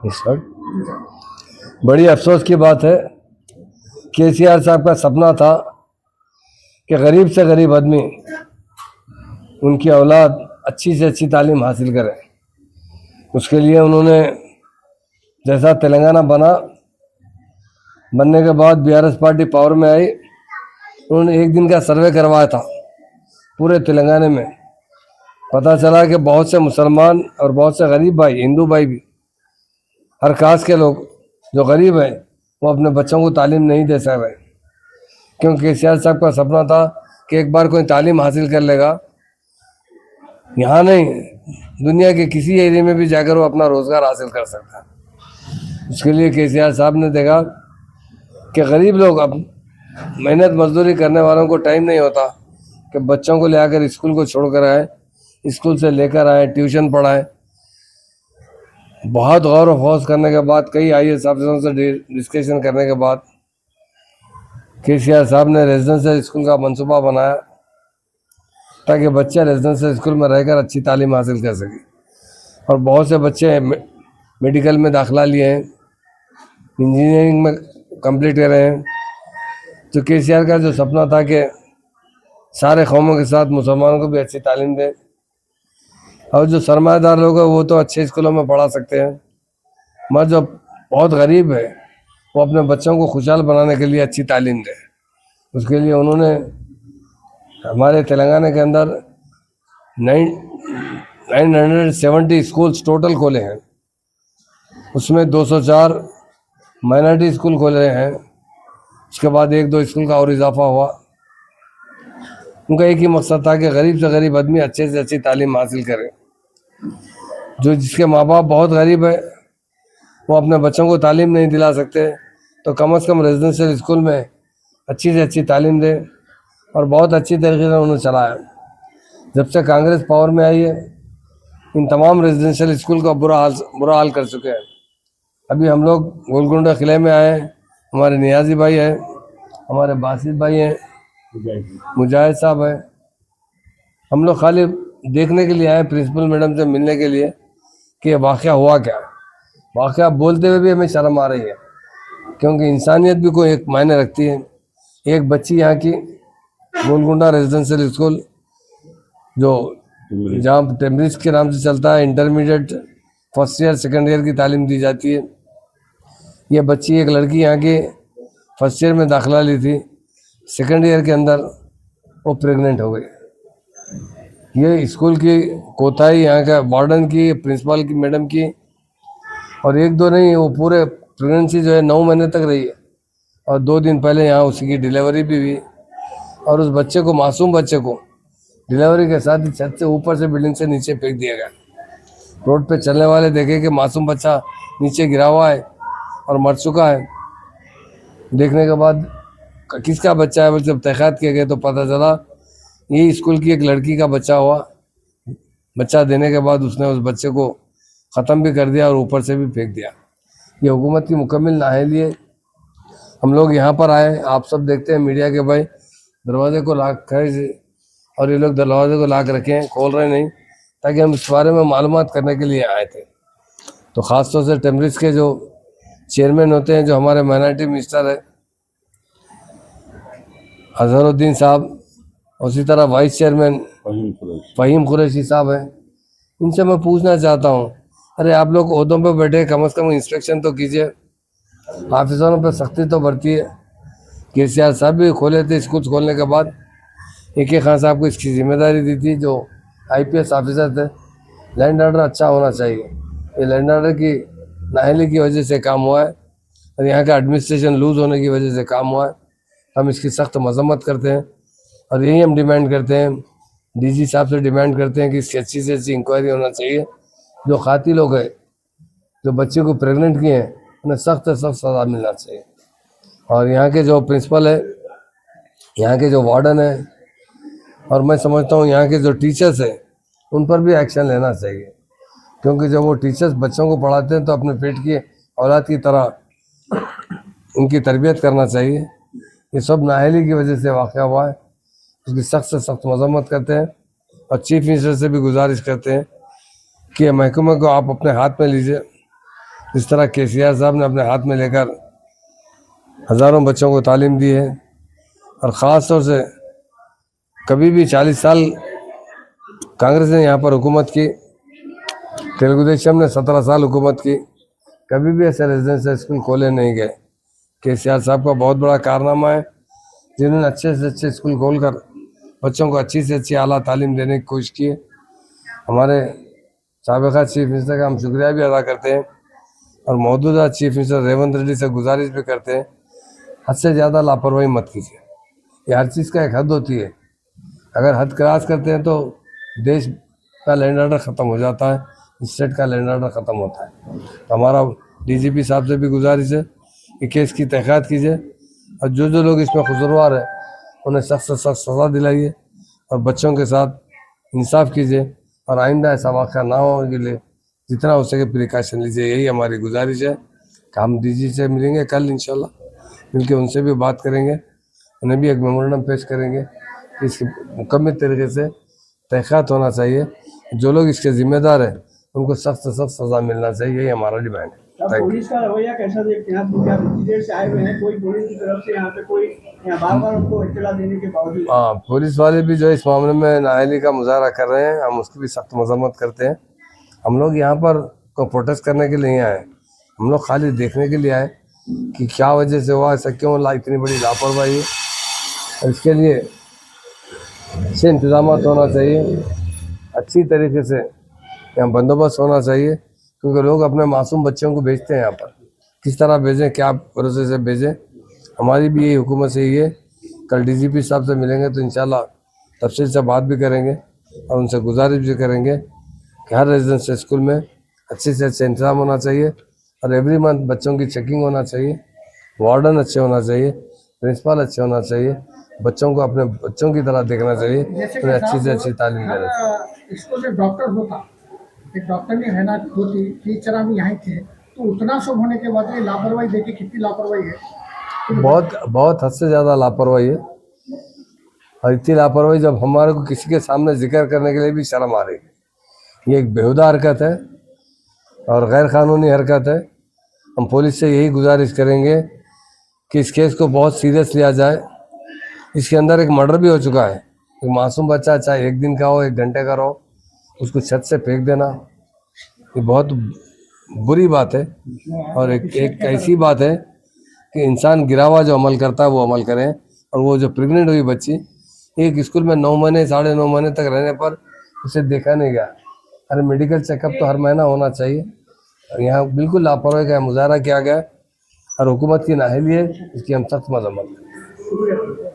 इस वक्त बड़ी अफसोस की बात है, केसीआर साहब का सपना था कि गरीब से गरीब आदमी, उनकी औलाद अच्छी से अच्छी तालीम हासिल करे। उसके लिए उन्होंने जैसा तेलंगाना बनने के बाद बीआरएस पार्टी पावर में आई, उन्होंने एक दिन का सर्वे करवाया था पूरे तेलंगाना में। पता चला कि बहुत से मुसलमान और बहुत से गरीब भाई, हिंदू भाई भी, हर कास्ट के लोग जो गरीब हैं वो अपने बच्चों को तालीम नहीं दे सक रहे, क्योंकि केसीआर साहब का सपना था कि एक बार कोई तालीम हासिल कर लेगा, यहाँ नहीं दुनिया के किसी एरिया में भी जाकर वो अपना रोज़गार हासिल कर सकता है। उसके लिए केसीआर साहब ने देखा कि गरीब लोग, अब मेहनत मजदूरी करने वालों को टाइम नहीं होता कि बच्चों को ले आकर स्कूल को छोड़ कर आए, स्कूल से लेकर आए, ट्यूशन पढ़ाएं। बहुत गौर व फौज करने के बाद, कई आईएएस ऑफिसरों से डिस्कशन करने के बाद केसीआर साहब ने रेजिडेंशियल स्कूल का मंसूबा बनाया ताकि बच्चे रेजिडेंशियल स्कूल में रहकर अच्छी तालीम हासिल कर सकें। और बहुत से बच्चे मेडिकल में दाखिला लिए हैं, इंजीनियरिंग में कंप्लीट कर रहे हैं। तो केसीआर का जो सपना था कि सारे कौमों के साथ मुसलमानों को भी अच्छी तालीम दें, और जो सरमाएदार लोग हैं वो तो अच्छे स्कूलों में पढ़ा सकते हैं, मगर जो बहुत गरीब है वो अपने बच्चों को खुशहाल बनाने के लिए अच्छी तालीम दें। उसके लिए उन्होंने हमारे तेलंगाना के अंदर 970 स्कूल्स टोटल खोले हैं। उसमें 204 माइनॉरिटी स्कूल खोले हैं। उसके बाद 1-2 स्कूल का और इजाफा हुआ। उनका एक ही मकसद था कि गरीब से गरीब आदमी अच्छे से अच्छी तालीम हासिल करे। जो जिसके माँ बाप बहुत गरीब है, वो अपने बच्चों को तालीम नहीं दिला सकते, तो कम से कम रेजिडेंशियल स्कूल में अच्छी से अच्छी तालीम दें। और बहुत अच्छी तरीके से उन्होंने चलाया। जब से कांग्रेस पावर में आई है, इन तमाम रेजिडेंशियल स्कूल का बुरा हाल कर चुके हैं। अभी हम लोग गोलकुंडा किले में आए हैं, हमारे नियाजी भाई हैं, हमारे बासित भाई हैं, मुजाहिद साहब है। हम लोग खाली देखने के लिए आए, प्रिंसिपल मैडम से मिलने के लिए कि ये वाक़या हुआ क्या। वाक़या बोलते हुए भी हमें शर्म आ रही है, क्योंकि इंसानियत भी कोई एक मायने रखती है। एक बच्ची यहाँ की गोलकुंडा रेजिडेंशियल स्कूल, जो जहाँ टेम्ब्रिज के नाम से चलता है, intermediate first year second year की तालीम दी जाती है। ये बच्ची, एक लड़की यहाँ की फर्स्ट ईयर में दाखिला ली थी, सेकेंड ईयर के अंदर वो प्रेग्नेंट हो गई। ये स्कूल की कोताही यहाँ का वार्डन की, प्रिंसिपल की मैडम की, और 1-2 नहीं, वो पूरे प्रेगनेंसी जो है 9 महीने तक रही है। और 2 दिन पहले यहाँ उसी की डिलीवरी भी हुई, और उस बच्चे को, मासूम बच्चे को, डिलीवरी के साथ ही छत से ऊपर से बिल्डिंग से नीचे फेंक दिया गया। रोड पे चलने वाले देखे कि मासूम बच्चा नीचे गिरा हुआ है और मर चुका है। देखने के बाद किसका बच्चा है, जब तहक़ीक़ात किए गए तो पता चला ये स्कूल की एक लड़की का बच्चा हुआ। बच्चा देने के बाद उसने उस बच्चे को ख़त्म भी कर दिया और ऊपर से भी फेंक दिया। ये हुकूमत की मुकम्मल नाअहली है। हम लोग यहाँ पर आए, आप सब देखते हैं मीडिया के भाई, दरवाजे को लॉक करे, और ये लोग दरवाजे को लॉक रखे हैं, खोल रहे नहीं, ताकि हम इस बारे में मालूमात करने के लिए आए थे। तो ख़ास तौर से टेम्ब्रिज के जो चेयरमैन होते हैं, जो हमारे माइनॉरिटी मिनिस्टर है अजहरुद्दीन साहब, उसी तरह वाइस चेयरमैन फ़हीम कुरैशी साहब हैं, इनसे मैं पूछना चाहता हूँ, अरे आप लोग ओहदों पे बैठे, कम से कम इंस्पेक्शन तो कीजिए, ऑफिसरों पर सख्ती तो बरतिए। केसीआर साहब भी खोले थे स्कूल, खोलने के बाद AK खान साहब को इसकी जिम्मेदारी दी थी, जो IPS ऑफिसर थे। लैंड ऑर्डर अच्छा होना चाहिए। ये लैंड ऑर्डर की नाअहली की वजह से काम हुआ है, और यहाँ का एडमिनिस्ट्रेशन लूज़ होने की वजह से काम हुआ है। हम इसकी सख्त मजम्मत करते हैं, और यही हम डिमांड करते हैं, DG साहब से डिमांड करते हैं कि इसकी अच्छी से अच्छी इंक्वायरी होना चाहिए। जो कातिल लोग हैं, जो बच्चे को प्रेग्नेंट किए हैं, उन्हें सख्त से सख्त सज़ा मिलना चाहिए। और यहाँ के जो प्रिंसिपल है, यहाँ के जो वार्डन है, और मैं समझता हूँ यहाँ के जो टीचर्स हैं, उन पर भी एक्शन लेना चाहिए, क्योंकि जब वो टीचर्स बच्चों को पढ़ाते हैं तो अपने पेट की औलाद की तरह उनकी तरबियत करना चाहिए। ये सब नाअहली की वजह से वाक़या हुआ है, उसकी सख्त से सख्त मजम्मत करते हैं, और चीफ मिनिस्टर से भी गुजारिश करते हैं कि महकमे को आप अपने हाथ में लीजिए, इस तरह KCR साहब ने अपने हाथ में लेकर हज़ारों बच्चों को तालीम दी है। और ख़ास तौर से कभी भी 40 साल कांग्रेस ने यहाँ पर हुकूमत की, तेलुगु देशम ने 17 साल हुकूमत की, कभी भी ऐसे रेजिडेंशियल स्कूल खोले नहीं गए। KCR साहब का बहुत बड़ा कारनामा है, जिन्होंने अच्छे से अच्छे स्कूल खोलकर बच्चों को अच्छी से अच्छी आला तालीम देने की कोशिश की है। हमारे साबिक़ा चीफ मिनिस्टर का हम शुक्रिया भी अदा करते हैं और मौजूदा चीफ मिनिस्टर रेवंत रेड्डी से गुजारिश भी करते हैं, हद से ज़्यादा लापरवाही मत कीजिए। ये हर चीज़ का एक हद होती है, अगर हद क्रॉस करते हैं तो देश का लैंड ऑर्डर ख़त्म हो जाता है, स्टेट का लैंड ऑर्डर ख़त्म होता है। तो हमारा DGP साहब से भी गुजारिश है कि केस की तहक़ीक़ात कीजिए और जो जो लोग इसमें कसूरवार है उन्हें सख्त से सख्त सज़ा दिलाइए और बच्चों के साथ इंसाफ कीजिए और आइंदा ऐसा वाक़या ना हो के लिए जितना हो सके प्रिकॉशन लीजिए। यही हमारी गुजारिश है कि हम DG से मिलेंगे कल इंशाल्लाह, मिलकर उनसे भी बात करेंगे, उन्हें भी एक मेमोरेंडम पेश करेंगे कि इसकी मुकम्मल तरीके से तहक़ीक़ात होना चाहिए, जो लोग इसके ज़िम्मेदार हैं उनको सख्त से सख्त सज़ा मिलना चाहिए। यही हमारा डिमांड है। पुलिस का रवैया कैसा देखते हैं? इतनी देर से आए हुए हैं, कोई पुलिस की तरफ से यहाँ पे कोई बार-बार उनको इत्तला देने के बावजूद? हाँ, पुलिस वाले भी जो इस मामले में नाअहली का मुजाहरा कर रहे हैं, हम उसकी भी सख्त मज़म्मत करते हैं। हम लोग यहाँ पर को प्रोटेस्ट करने के लिए नहीं आए, हम लोग खाली देखने के लिए आए कि क्या वजह से हुआ, ऐसा क्यों इतनी बड़ी लापरवाही है। और इसके लिए अच्छे इंतजाम होना चाहिए, अच्छी तरीके से यहाँ बंदोबस्त होना चाहिए, क्योंकि लोग अपने मासूम बच्चों को भेजते हैं यहाँ पर, किस तरह भेजें, क्या भरोसे से भेजें। हमारी भी यही हुकूमत से ही है। कल DGP साहब से मिलेंगे तो इंशाल्लाह तफसील से बात भी करेंगे और उनसे गुजारिश भी करेंगे कि हर रेजिडेंशियल स्कूल में अच्छे से अच्छे इंतजाम होना चाहिए और एवरी मंथ बच्चों की चेकिंग होना चाहिए, वार्डन अच्छे होना चाहिए, प्रिंसिपल अच्छे होना चाहिए, बच्चों को अपने बच्चों की तरह देखना चाहिए, उन्हें अच्छी से अच्छी तालीम देना चाहिए। स्कूल में डॉक्टर होता, एक डॉक्टर नहीं रहना होती, टीचर भी यहाँ थे, तो उतना सब होने के बाद लापरवाही देखिए, कितनी लापरवाही है। बहुत हद से ज़्यादा लापरवाही है और इतनी लापरवाही जब हमारे को किसी के सामने जिक्र करने के लिए भी शर्म आ रही है। ये एक बेहुदा हरकत है और गैर कानूनी हरकत है। हम पुलिस से यही गुजारिश करेंगे कि इस केस को बहुत सीरियस लिया जाए। इसके अंदर एक मर्डर भी हो चुका है, एक मासूम बच्चा, चाहे 1 दिन का हो, 1 घंटे का हो, उसको छत से फेंक देना, ये बहुत बुरी बात है। और एक ऐसी बात है कि इंसान गिरा हुआ जो अमल करता है वो अमल करें। और वो जो प्रेग्नेंट हुई बच्ची, एक स्कूल में 9 महीने 9.5 महीने तक रहने पर उसे देखा नहीं गया। अरे मेडिकल चेकअप तो हर महीना होना चाहिए। यहाँ बिल्कुल लापरवाही का मुजाहरा किया गया और हुकूमत की नाअहली है, इसकी हम सख्त मजम्मत करें।